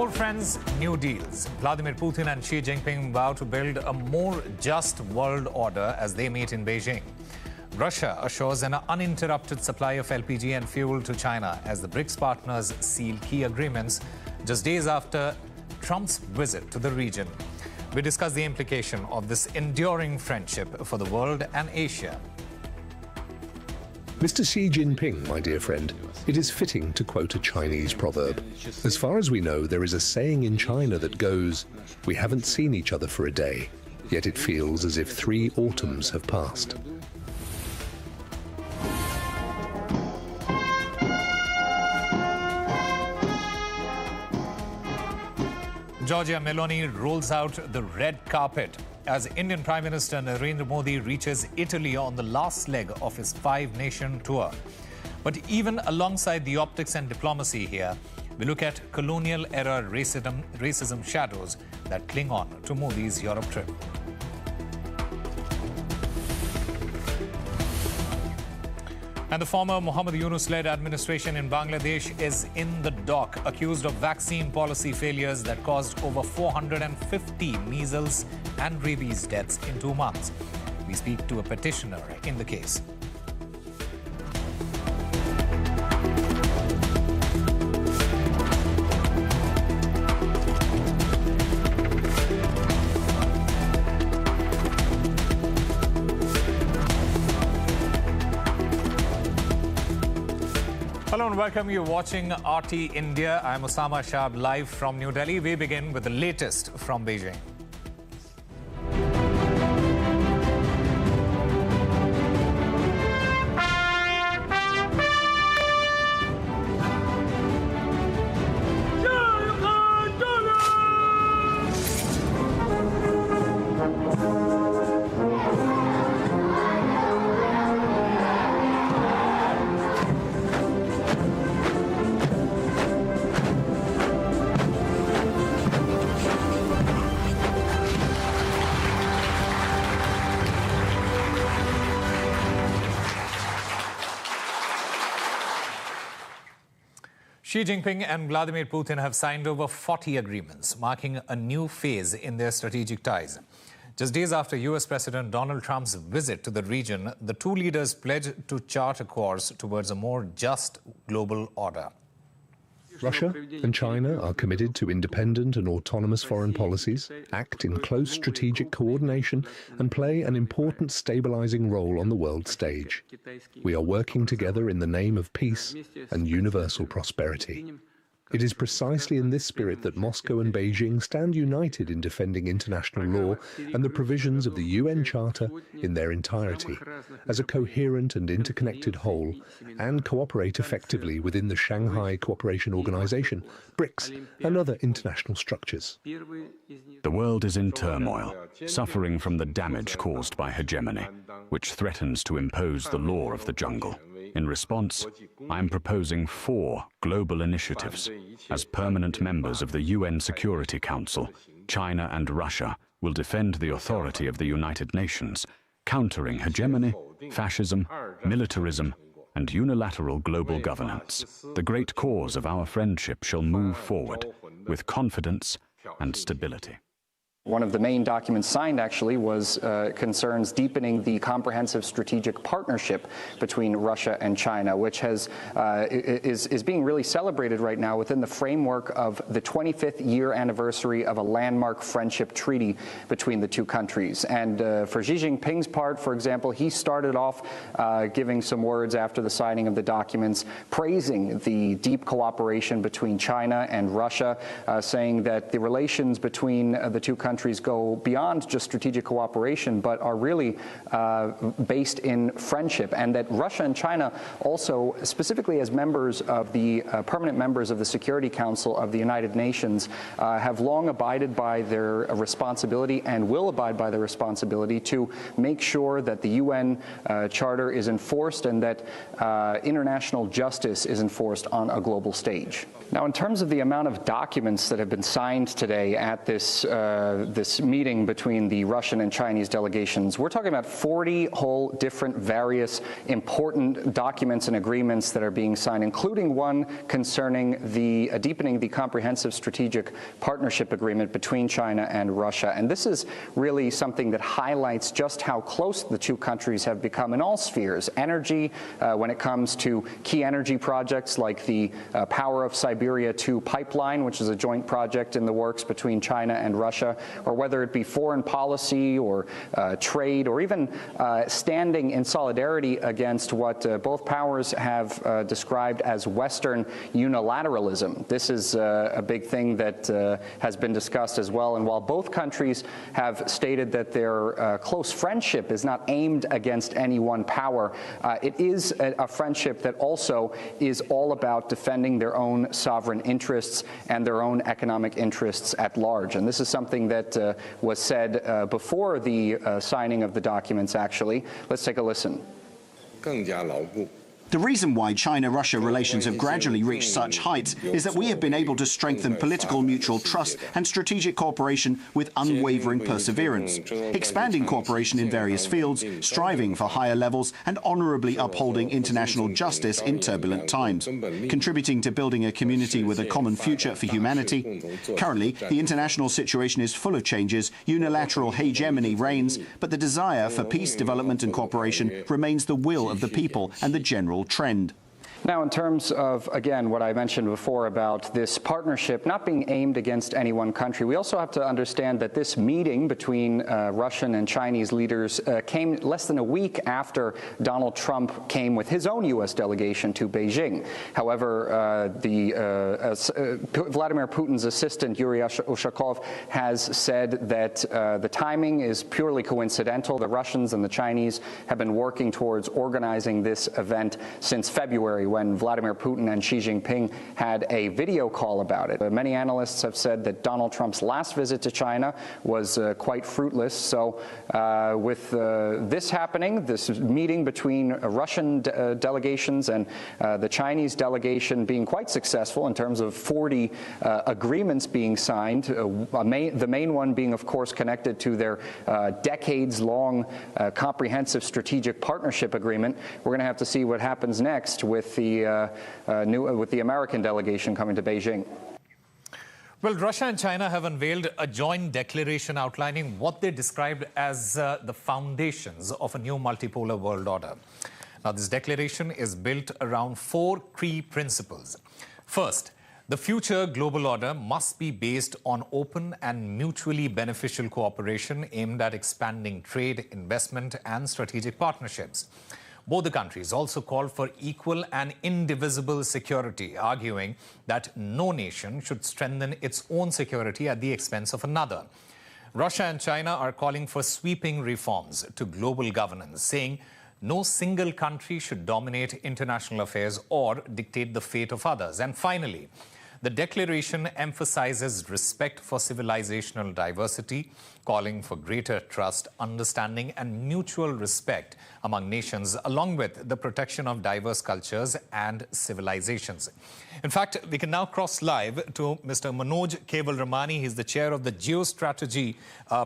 Old friends, new deals. Vladimir Putin and Xi Jinping vow to build a more just world order as they meet in Beijing. Russia assures an uninterrupted supply of LPG and fuel to China as the BRICS partners seal key agreements just days after Trump's visit to the region. We discuss the implication of this enduring friendship for the world and Asia. Mr. Xi Jinping, my dear friend, it is fitting to quote a Chinese proverb. As far as we know, there is a saying in China that goes, "We haven't seen each other for a day, yet it feels as if 3 autumns have passed." Georgia Meloni rolls out the red carpet as Indian Prime Minister Narendra Modi reaches Italy on the last leg of his 5-nation tour. But even alongside the optics and diplomacy here, we look at colonial-era racism shadows that cling on to Modi's Europe trip. And the former Muhammad Yunus-led administration in Bangladesh is in the dock, accused of vaccine policy failures that caused over 450 measles and rabies deaths in 2 months. We speak to a petitioner in the case. Hello and welcome. You're watching RT India. I'm Osama Shab, live from New Delhi. We begin with the latest from Beijing. Xi Jinping and Vladimir Putin have signed over 40 agreements, marking a new phase in their strategic ties. Just days after US President Donald Trump's visit to the region, the two leaders pledged to chart a course towards a more just global order. Russia and China are committed to independent and autonomous foreign policies, act in close strategic coordination, and play an important stabilizing role on the world stage. We are working together in the name of peace and universal prosperity. It is precisely in this spirit that Moscow and Beijing stand united in defending international law and the provisions of the UN Charter in their entirety, as a coherent and interconnected whole, and cooperate effectively within the Shanghai Cooperation Organization, BRICS, and other international structures. The world is in turmoil, suffering from the damage caused by hegemony, which threatens to impose the law of the jungle. In response, I am proposing 4 global initiatives. As permanent members of the UN Security Council, China and Russia will defend the authority of the United Nations, countering hegemony, fascism, militarism, and unilateral global governance. The great cause of our friendship shall move forward with confidence and stability. One of the main documents signed, actually, was concerns deepening the comprehensive strategic partnership between Russia and China, which is being really celebrated right now within the framework of the 25th year anniversary of a landmark friendship treaty between the two countries. And for Xi Jinping's part, for example, he started off giving some words after the signing of the documents, praising the deep cooperation between China and Russia, saying that the relations between the two countries go beyond just strategic cooperation, but are really based in friendship, and that Russia and China also, specifically as members of the permanent members of the Security Council of the United Nations, have long abided by their responsibility and will abide by their responsibility to make sure that the UN Charter is enforced and that international justice is enforced on a global stage. Now, in terms of the amount of documents that have been signed today at this this meeting between the Russian and Chinese delegations. We're talking about 40 whole different various important documents and agreements that are being signed, including one concerning the deepening the comprehensive strategic partnership agreement between China and Russia. And this is really something that highlights just how close the two countries have become in all spheres. Energy, when it comes to key energy projects like the Power of Siberia 2 pipeline, which is a joint project in the works between China and Russia, or whether it be foreign policy or trade, or even standing in solidarity against what both powers have described as Western unilateralism. This is a big thing that has been discussed as well. And while both countries have stated that their close friendship is not aimed against any one power, it is a friendship that also is all about defending their own sovereign interests and their own economic interests at large. And this is something that was said before the signing of the documents, actually. Let's take a listen. The reason why China-Russia relations have gradually reached such heights is that we have been able to strengthen political mutual trust and strategic cooperation with unwavering perseverance, expanding cooperation in various fields, striving for higher levels, and honorably upholding international justice in turbulent times, contributing to building a community with a common future for humanity. Currently, the international situation is full of changes, unilateral hegemony reigns, but the desire for peace, development, and cooperation remains the will of the people and the general trend. Now, in terms of, again, what I mentioned before about this partnership not being aimed against any one country, we also have to understand that this meeting between Russian and Chinese leaders came less than a week after Donald Trump came with his own U.S. delegation to Beijing. However, Vladimir Putin's assistant, Yuri Ushakov, has said that the timing is purely coincidental. The Russians and the Chinese have been working towards organizing this event since February, when Vladimir Putin and Xi Jinping had a video call about it. Many analysts have said that Donald Trump's last visit to China was quite fruitless. So with this happening, this meeting between Russian delegations and the Chinese delegation being quite successful in terms of 40 agreements being signed, the main one being, of course, connected to their decades-long comprehensive strategic partnership agreement. We're going to have to see what happens next with the American delegation coming to Beijing. Well, Russia and China have unveiled a joint declaration outlining what they described as the foundations of a new multipolar world order. Now, this declaration is built around 4 key principles. First, the future global order must be based on open and mutually beneficial cooperation aimed at expanding trade, investment, and strategic partnerships. Both the countries also called for equal and indivisible security, arguing that no nation should strengthen its own security at the expense of another. Russia and China are calling for sweeping reforms to global governance, saying no single country should dominate international affairs or dictate the fate of others. And finally, the declaration emphasizes respect for civilizational diversity, calling for greater trust, understanding, and mutual respect among nations, along with the protection of diverse cultures and civilizations. In fact, we can now cross live to Mr. Manoj Kevalramani. He's the chair of the Geostrategy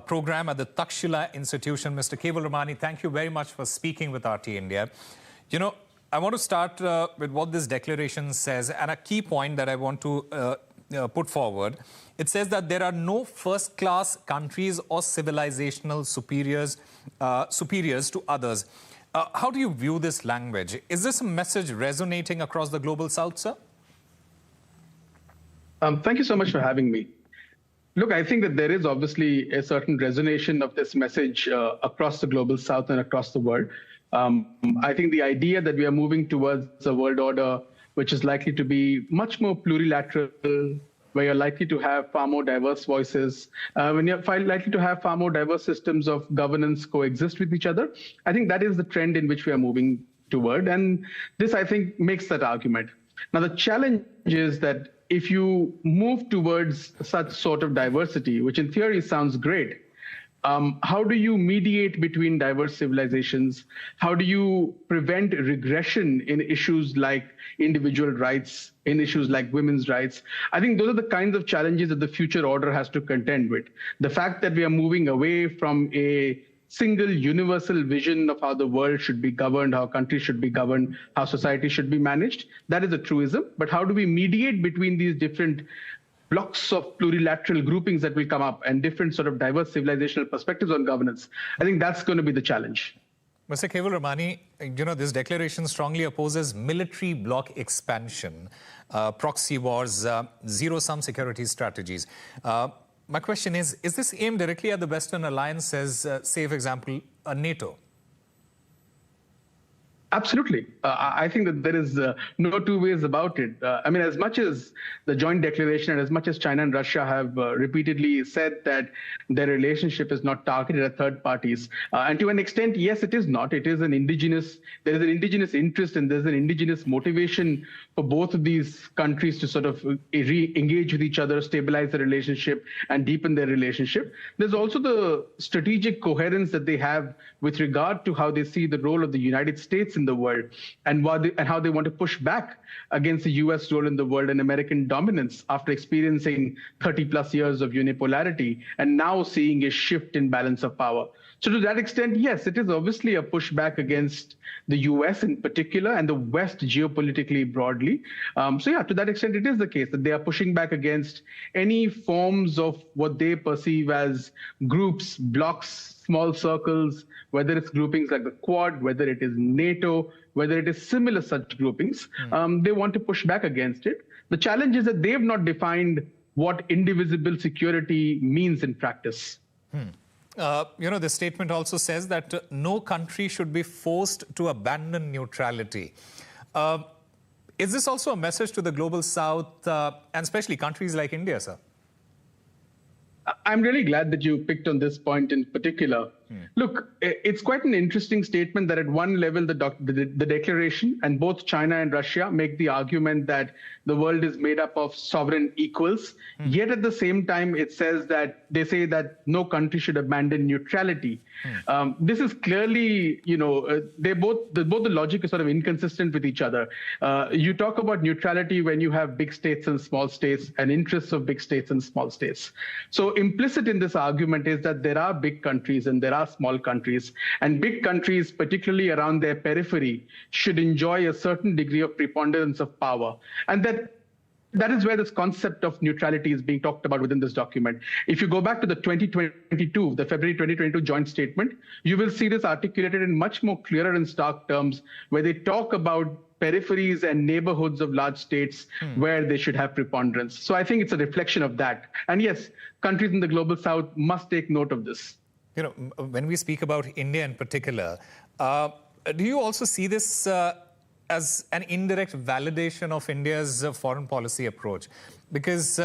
program at the Takshila Institution. Mr. Kevalramani, thank you very much for speaking with RT India. You know, I want to start with what this declaration says, and a key point that I want to put forward. It says that there are no first-class countries or civilizational superiors to others. How do you view this language? Is this a message resonating across the global south, sir? Thank you so much for having me. Look, I think that there is obviously a certain resonation of this message across the global south and across the world. I think the idea that we are moving towards a world order which is likely to be much more plurilateral, where you're likely to have far more diverse voices, when you're likely to have far more diverse systems of governance coexist with each other, I think that is the trend in which we are moving toward. And this, I think, makes that argument. Now, the challenge is that if you move towards such sort of diversity, which in theory sounds great, How do you mediate between diverse civilizations? How do you prevent regression in issues like individual rights, in issues like women's rights? I think those are the kinds of challenges that the future order has to contend with. The fact that we are moving away from a single universal vision of how the world should be governed, how countries should be governed, how society should be managed, that is a truism. But how do we mediate between these different blocks of plurilateral groupings that will come up and different sort of diverse civilizational perspectives on governance? I think that's going to be the challenge. Mr. Keval Ramani, this declaration strongly opposes military bloc expansion, proxy wars, zero-sum security strategies. My question is this aimed directly at the Western alliances, say, for example, NATO? Absolutely. I think that there is no two ways about it. I mean, as much as the joint declaration and as much as China and Russia have repeatedly said that their relationship is not targeted at third parties, and to an extent, yes, it is not. It is there is an indigenous interest and there's an indigenous motivation for both of these countries to sort of re-engage with each other, stabilize the relationship and deepen their relationship. There's also the strategic coherence that they have with regard to how they see the role of the United States in the world and how they want to push back against the U.S. role in the world and American dominance after experiencing 30 plus years of unipolarity and now seeing a shift in balance of power. So to that extent, yes, it is obviously a pushback against the U.S. in particular and the West geopolitically broadly. So yeah, to that extent, it is the case that they are pushing back against any forms of what they perceive as groups, blocks, small circles, whether it's groupings like the Quad, whether it is NATO, whether it is similar such groupings. They want to push back against it. The challenge is that they have not defined what indivisible security means in practice. The statement also says that no country should be forced to abandon neutrality. Is this also a message to the global South and especially countries like India, sir? I'm really glad that you picked on this point in particular. Look, it's quite an interesting statement that at one level, the declaration and both China and Russia make the argument that the world is made up of sovereign equals. Yet at the same time, it says that they say that no country should abandon neutrality. This is clearly, both the logic is sort of inconsistent with each other. You talk about neutrality when you have big states and small states and interests of big states and small states. So implicit in this argument is that there are big countries and there are small countries, and big countries, particularly around their periphery, should enjoy a certain degree of preponderance of power. And that is where this concept of neutrality is being talked about within this document. If you go back to the February 2022 joint statement, you will see this articulated in much more clearer and stark terms, where they talk about peripheries and neighborhoods of large states where they should have preponderance. So I think it's a reflection of that. And yes, countries in the global South must take note of this. When we speak about India in particular, do you also see this as an indirect validation of India's foreign policy approach? Because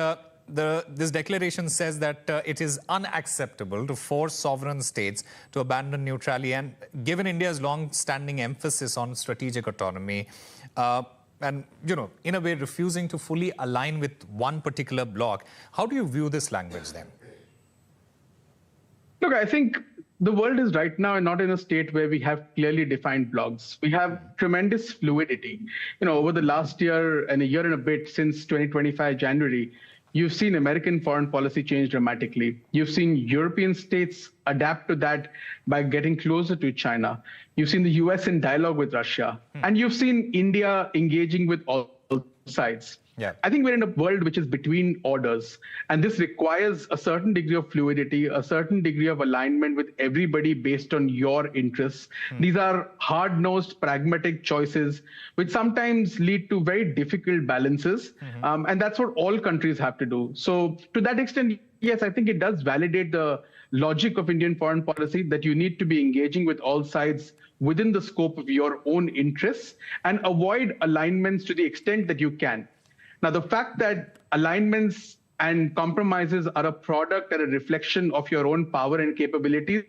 this declaration says that it is unacceptable to force sovereign states to abandon neutrality, and given India's long-standing emphasis on strategic autonomy, and, in a way refusing to fully align with one particular bloc, how do you view this language then? Look, I think the world is right now not in a state where we have clearly defined blocs. We have tremendous fluidity. Over the last year and a year and a bit since 2025 January, you've seen American foreign policy change dramatically. You've seen European states adapt to that by getting closer to China. You've seen the US in dialogue with Russia. And you've seen India engaging with all sides. Yeah. I think we're in a world which is between orders, and this requires a certain degree of fluidity, a certain degree of alignment with everybody based on your interests. These are hard-nosed, pragmatic choices, which sometimes lead to very difficult balances, and that's what all countries have to do. So to that extent, yes, I think it does validate the logic of Indian foreign policy that you need to be engaging with all sides within the scope of your own interests and avoid alignments to the extent that you can. Now, the fact that alignments and compromises are a product and a reflection of your own power and capabilities,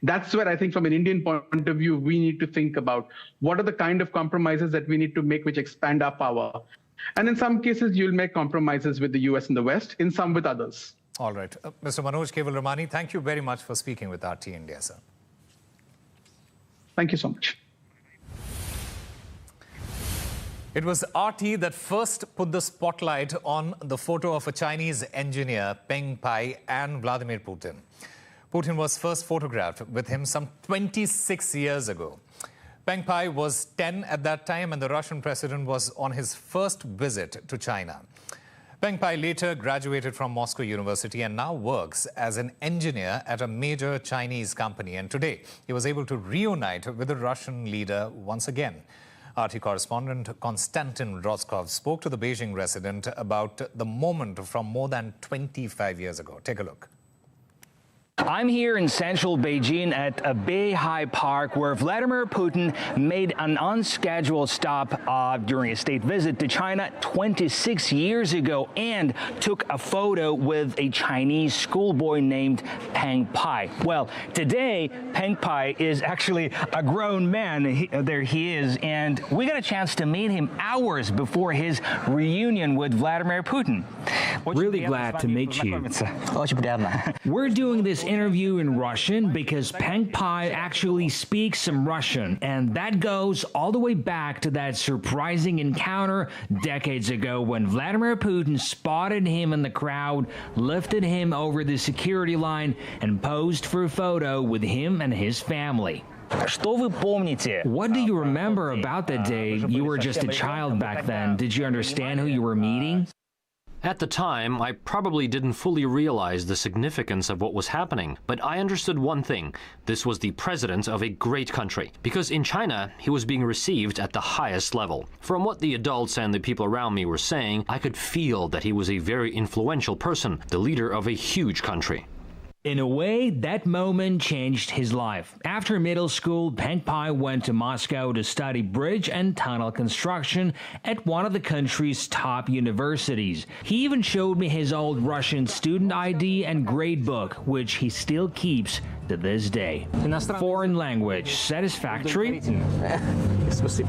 that's where I think from an Indian point of view, we need to think about what are the kind of compromises that we need to make which expand our power. And in some cases, you'll make compromises with the US and the West, in some with others. All right. Mr. Manoj Kevalramani, thank you very much for speaking with RT India, sir. Thank you so much. It was RT that first put the spotlight on the photo of a Chinese engineer, Peng Pai, and Vladimir Putin. Putin was first photographed with him some 26 years ago. Peng Pai was 10 at that time, and the Russian president was on his first visit to China. Peng Pai later graduated from Moscow University and now works as an engineer at a major Chinese company. And today, he was able to reunite with the Russian leader once again. RT correspondent Konstantin Roskov spoke to the Beijing resident about the moment from more than 25 years ago. Take a look. I'm here in central Beijing at a Beihai Park where Vladimir Putin made an unscheduled stop during a state visit to China 26 years ago and took a photo with a Chinese schoolboy named Peng Pai. Well, today, Peng Pai is actually a grown man. There he is, and we got a chance to meet him hours before his reunion with Vladimir Putin. Really glad to meet you. We're doing this interview in Russian because Peng Pai actually speaks some Russian, and that goes all the way back to that surprising encounter decades ago when Vladimir Putin spotted him in the crowd, lifted him over the security line, and posed for a photo with him and his family. What do you remember about that day? You were just a child back then. Did you understand who you were meeting? At the time, I probably didn't fully realize the significance of what was happening, but I understood one thing. This was the president of a great country, because in China, he was being received at the highest level. From what the adults and the people around me were saying, I could feel that he was a very influential person, the leader of a huge country. In a way, that moment changed his life. After middle school, Peng Pai went to Moscow to study bridge and tunnel construction at one of the country's top universities. He even showed me his old Russian student ID and grade book, which he still keeps to this day. Foreign language, satisfactory?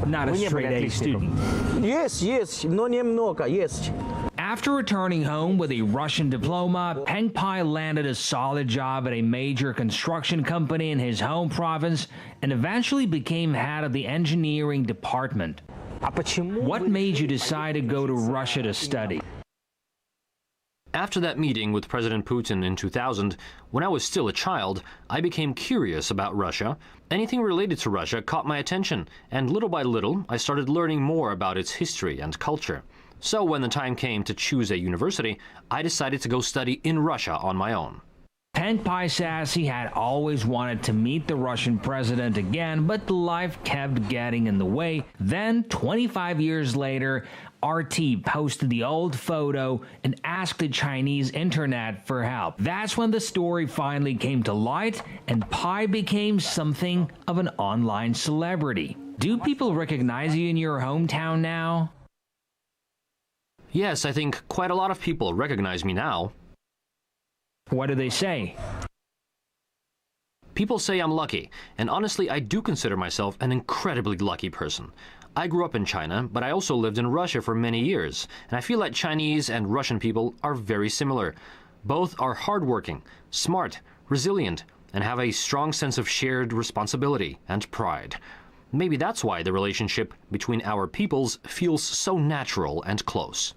Not a straight A student. Yes, но немного, yes. After returning home with a Russian diploma, Peng Pai landed a solid job at a major construction company in his home province and eventually became head of the engineering department. What made you decide to go to Russia to study? After that meeting with President Putin in 2000, when I was still a child, I became curious about Russia. Anything related to Russia caught my attention, and little by little, I started learning more about its history and culture. So when the time came to choose a university, I decided to go study in Russia on my own. Peng Pai says he had always wanted to meet the Russian president again, but life kept getting in the way. Then, 25 years later, RT posted the old photo and asked the Chinese internet for help. That's when the story finally came to light, and Pai became something of an online celebrity. Do people recognize you in your hometown now? Yes, I think quite a lot of people recognize me now. What do they say? People say I'm lucky, and honestly, I do consider myself an incredibly lucky person. I grew up in China, but I also lived in Russia for many years, and I feel like Chinese and Russian people are very similar. Both are hardworking, smart, resilient, and have a strong sense of shared responsibility and pride. Maybe that's why the relationship between our peoples feels so natural and close.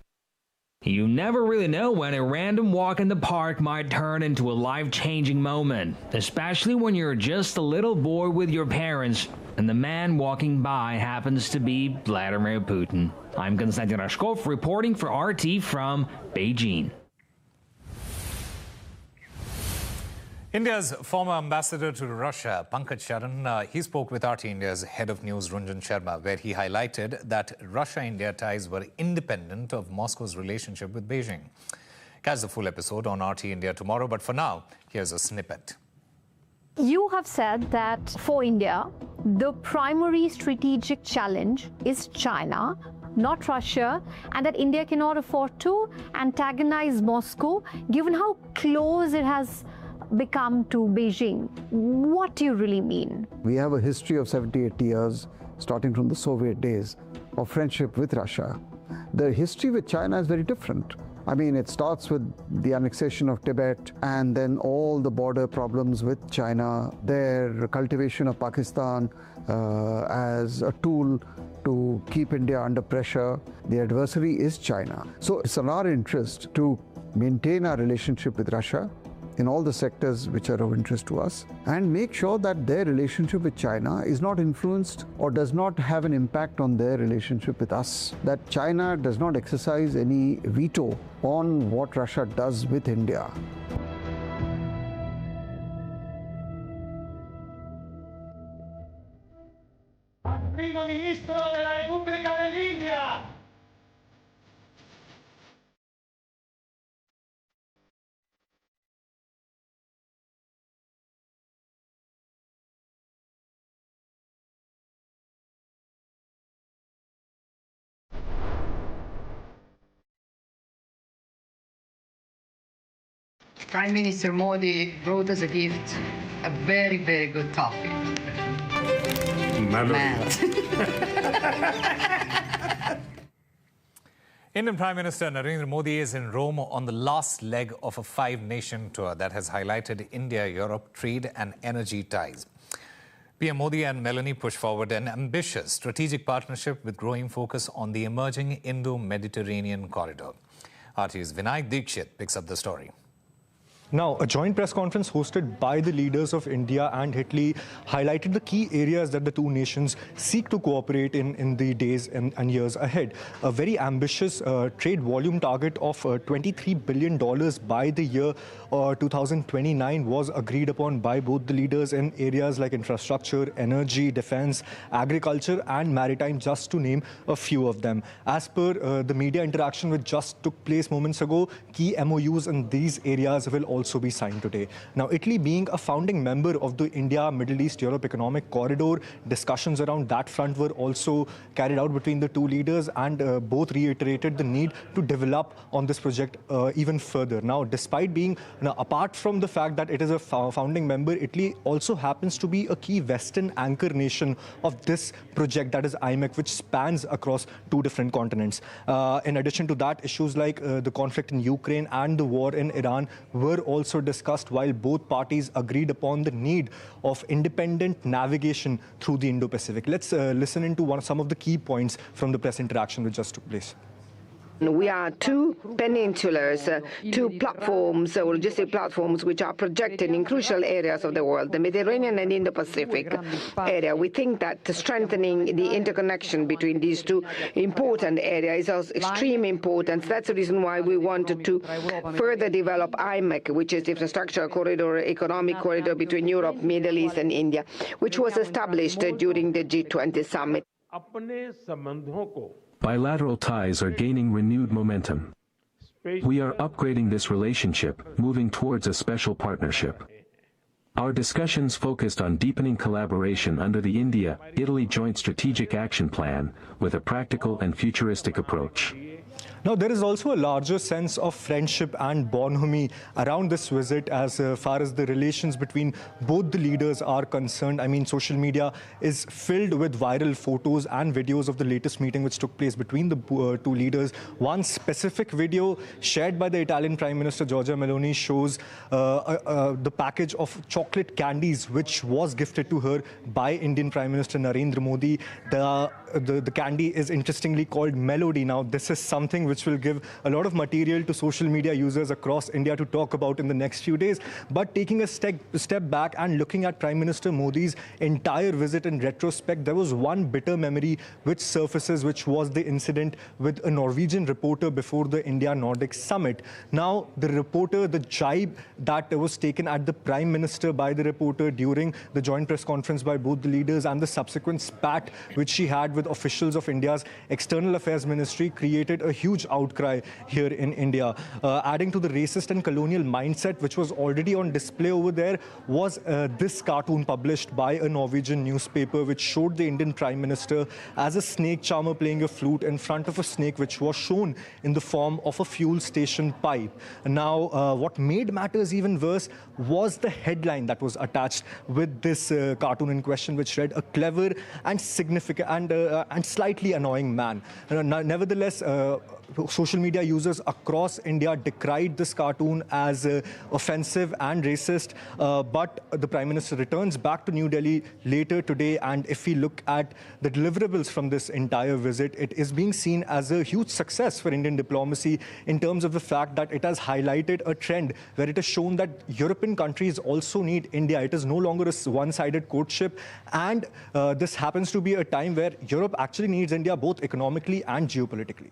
You never really know when a random walk in the park might turn into a life-changing moment, especially when you're just a little boy with your parents and the man walking by happens to be Vladimir Putin. I'm Konstantin Roskov reporting for RT from Beijing. India's former ambassador to Russia, Pankaj Charan, he spoke with RT India's head of news, Runjan Sharma, where he highlighted that Russia-India ties were independent of Moscow's relationship with Beijing. Catch the full episode on RT India tomorrow, but for now, here's a snippet. You have said that for India, the primary strategic challenge is China, not Russia, and that India cannot afford to antagonize Moscow, given how close it has become to Beijing. What do you really mean? We have a history of 70-80 years, starting from the Soviet days, of friendship with Russia. The history with China is very different. I mean, it starts with the annexation of Tibet and then all the border problems with China, their cultivation of Pakistan as a tool to keep India under pressure. The adversary is China. So it's in our interest to maintain our relationship with Russia in all the sectors which are of interest to us, and make sure that their relationship with China is not influenced or does not have an impact on their relationship with us. That China does not exercise any veto on what Russia does with India. Primo Ministro della Repubblica dell'India. Prime Minister Modi brought us a gift, a very, very good topic. Indian Prime Minister Narendra Modi is in Rome on the last leg of a 5-nation tour that has highlighted India-Europe trade and energy ties. PM Modi and Meloni push forward an ambitious strategic partnership with growing focus on the emerging Indo-Mediterranean corridor. RT's Vinayak Dikshit picks up the story. Now, a joint press conference hosted by the leaders of India and Italy highlighted the key areas that the two nations seek to cooperate in the days and years ahead. A very ambitious trade volume target of $23 billion by the year 2029 was agreed upon by both the leaders in areas like infrastructure, energy, defense, agriculture and maritime, just to name a few of them. As per the media interaction which just took place moments ago, key MOUs in these areas will also be signed today. Now, Italy being a founding member of the India, Middle East, Europe Economic Corridor, discussions around that front were also carried out between the two leaders, and both reiterated the need to develop on this project even further. Now, despite being, apart from the fact that it is a founding member, Italy also happens to be a key Western anchor nation of this project, that is IMEC, which spans across two different continents. In addition to that, issues like the conflict in Ukraine and the war in Iran were also discussed, while both parties agreed upon the need of independent navigation through the Indo-Pacific. Let's listen into some of the key points from the press interaction which just took place. We are two peninsulars, two platforms, or logistic platforms, which are projected in crucial areas of the world, the Mediterranean and Indo-Pacific area. We think that strengthening the interconnection between these two important areas is of extreme importance. That's the reason why we wanted to further develop IMEC, which is the infrastructure corridor, economic corridor between Europe, Middle East and India, which was established during the G20 summit. Bilateral ties are gaining renewed momentum. We are upgrading this relationship, moving towards a special partnership. Our discussions focused on deepening collaboration under the India-Italy Joint Strategic Action Plan with a practical and futuristic approach. Now, there is also a larger sense of friendship and bonhomie around this visit as far as the relations between both the leaders are concerned. I mean, social media is filled with viral photos and videos of the latest meeting which took place between the two leaders. One specific video shared by the Italian Prime Minister Giorgia Meloni shows the package of chocolate candies which was gifted to her by Indian Prime Minister Narendra Modi. The candy is interestingly called Melody. Now, this is something which will give a lot of material to social media users across India to talk about in the next few days. But taking a step back and looking at Prime Minister Modi's entire visit in retrospect, there was one bitter memory which surfaces, which was the incident with a Norwegian reporter before the India-Nordic summit. Now, the reporter, the jibe that was taken at the Prime Minister by the reporter during the joint press conference by both the leaders and the subsequent spat which she had with officials of India's External Affairs Ministry created a huge outcry here in India. Adding to the racist and colonial mindset which was already on display over there was this cartoon published by a Norwegian newspaper which showed the Indian Prime Minister as a snake charmer playing a flute in front of a snake which was shown in the form of a fuel station pipe. Now, what made matters even worse was the headline that was attached with this cartoon in question, which read, "A clever and significant and slightly annoying man." Nevertheless, social media users across India decried this cartoon as offensive and racist. But the Prime Minister returns back to New Delhi later today, and if we look at the deliverables from this entire visit, it is being seen as a huge success for Indian diplomacy in terms of the fact that it has highlighted a trend where it has shown that European countries also need India. It is no longer a one-sided courtship, and this happens to be a time where Europe actually needs India both economically and geopolitically.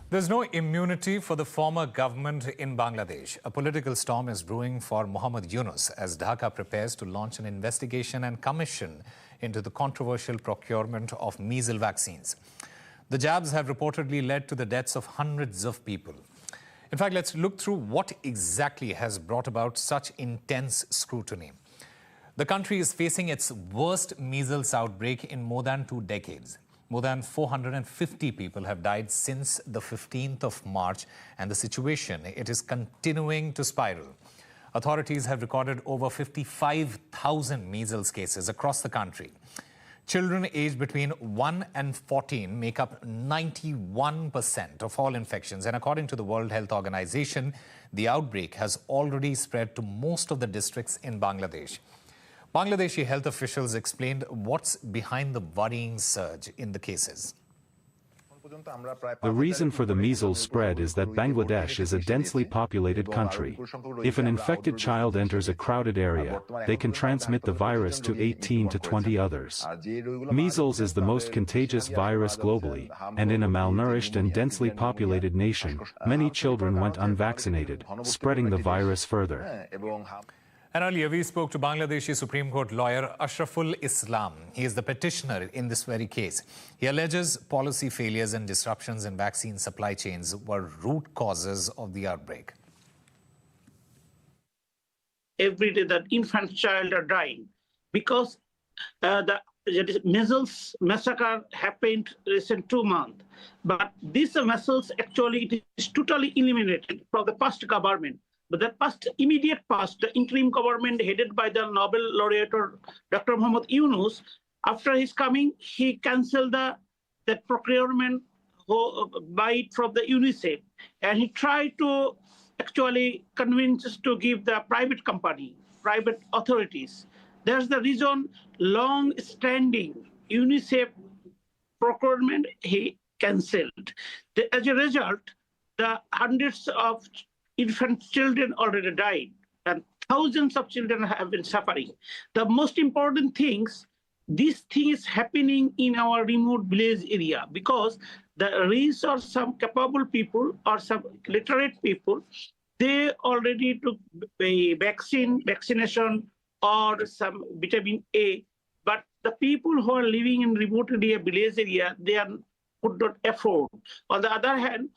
There's no immunity for the former government in Bangladesh. A political storm is brewing for Muhammad Yunus as Dhaka prepares to launch an investigation and commission into the controversial procurement of measles vaccines. The jabs have reportedly led to the deaths of hundreds of people. In fact, let's look through what exactly has brought about such intense scrutiny. The country is facing its worst measles outbreak in more than 2 decades. More than 450 people have died since the 15th of March, and the situation, it is continuing to spiral. Authorities have recorded over 55,000 measles cases across the country. Children aged between 1 and 14 make up 91% of all infections, and according to the World Health Organization, the outbreak has already spread to most of the districts in Bangladesh. Bangladeshi health officials explained what's behind the worrying surge in the cases. The reason for the measles spread is that Bangladesh is a densely populated country. If an infected child enters a crowded area, they can transmit the virus to 18 to 20 others. Measles is the most contagious virus globally, and in a malnourished and densely populated nation, many children went unvaccinated, spreading the virus further. And earlier, we spoke to Bangladeshi Supreme Court lawyer Ashraful Islam. He is the petitioner in this very case. He alleges policy failures and disruptions in vaccine supply chains were root causes of the outbreak. Every day, that infant child are dying because the measles massacre happened recent 2 months. But this measles actually it is totally eliminated from the past government. But that immediate past, the interim government headed by the Nobel laureate Dr. Muhammad Yunus, after his coming, he cancelled that procurement by from the UNICEF, and he tried to actually convince us to give the private company, private authorities. There's the reason long-standing UNICEF procurement he cancelled. As a result, the hundreds of infant children already died, and thousands of children have been suffering. The most important things, this thing is happening in our remote village area because the race or some capable people or some literate people, they already took a vaccination or some vitamin A, but the people who are living in remote area, village area, they could not afford. On the other hand,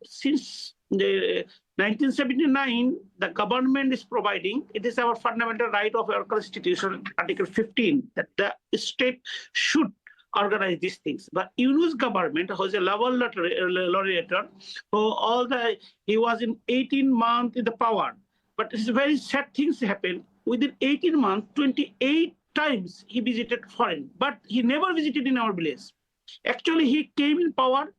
since the 1979, the government is providing, it is our fundamental right of our constitution, Article 15, that the state should organize these things. But Yunus government was a level laureate, he was in 18 months in the power. But it's very sad things happen. Within 18 months, 28 times he visited foreign, but he never visited in our village. Actually, he came in power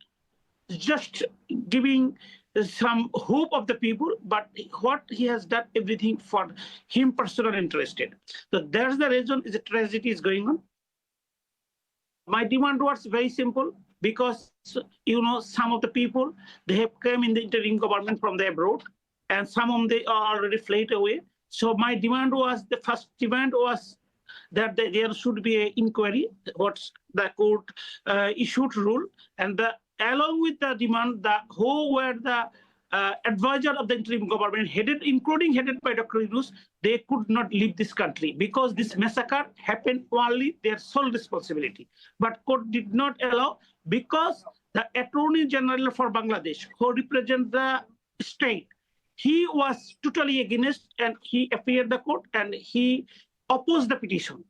just giving some hope of the people, but what he has done, everything for him personally interested. So that's the reason the tragedy is going on. My demand was very simple because, some of the people, they have come in the interim government from the abroad, and some of them they are already fled away. So my demand was, the first demand was that there should be an inquiry, what's the court issued rule, and along with the demand, who were the advisor of the interim government, including headed by Dr. Yunus, they could not leave this country because this massacre happened only their sole responsibility. But court did not allow because the Attorney General for Bangladesh, who represents the state, he was totally against, and he appeared the court and he opposed the petition.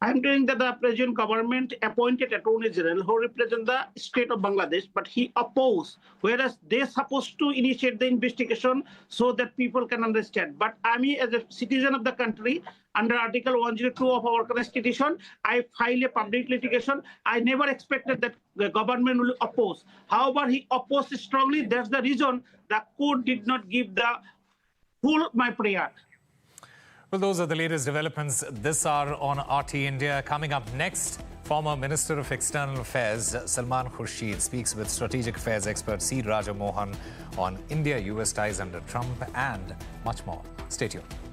I'm doing that the present government appointed Attorney General who represent the state of Bangladesh, but he opposed, whereas they're supposed to initiate the investigation so that people can understand. But I mean, as a citizen of the country, under Article 102 of our Constitution, I filed a public litigation. I never expected that the government will oppose. However, he opposed strongly. That's the reason the court did not give the full my prayer. Well, those are the latest developments this hour on RT India. Coming up next, former Minister of External Affairs Salman Khurshid speaks with strategic affairs expert C. Raja Mohan on India-US ties under Trump and much more. Stay tuned.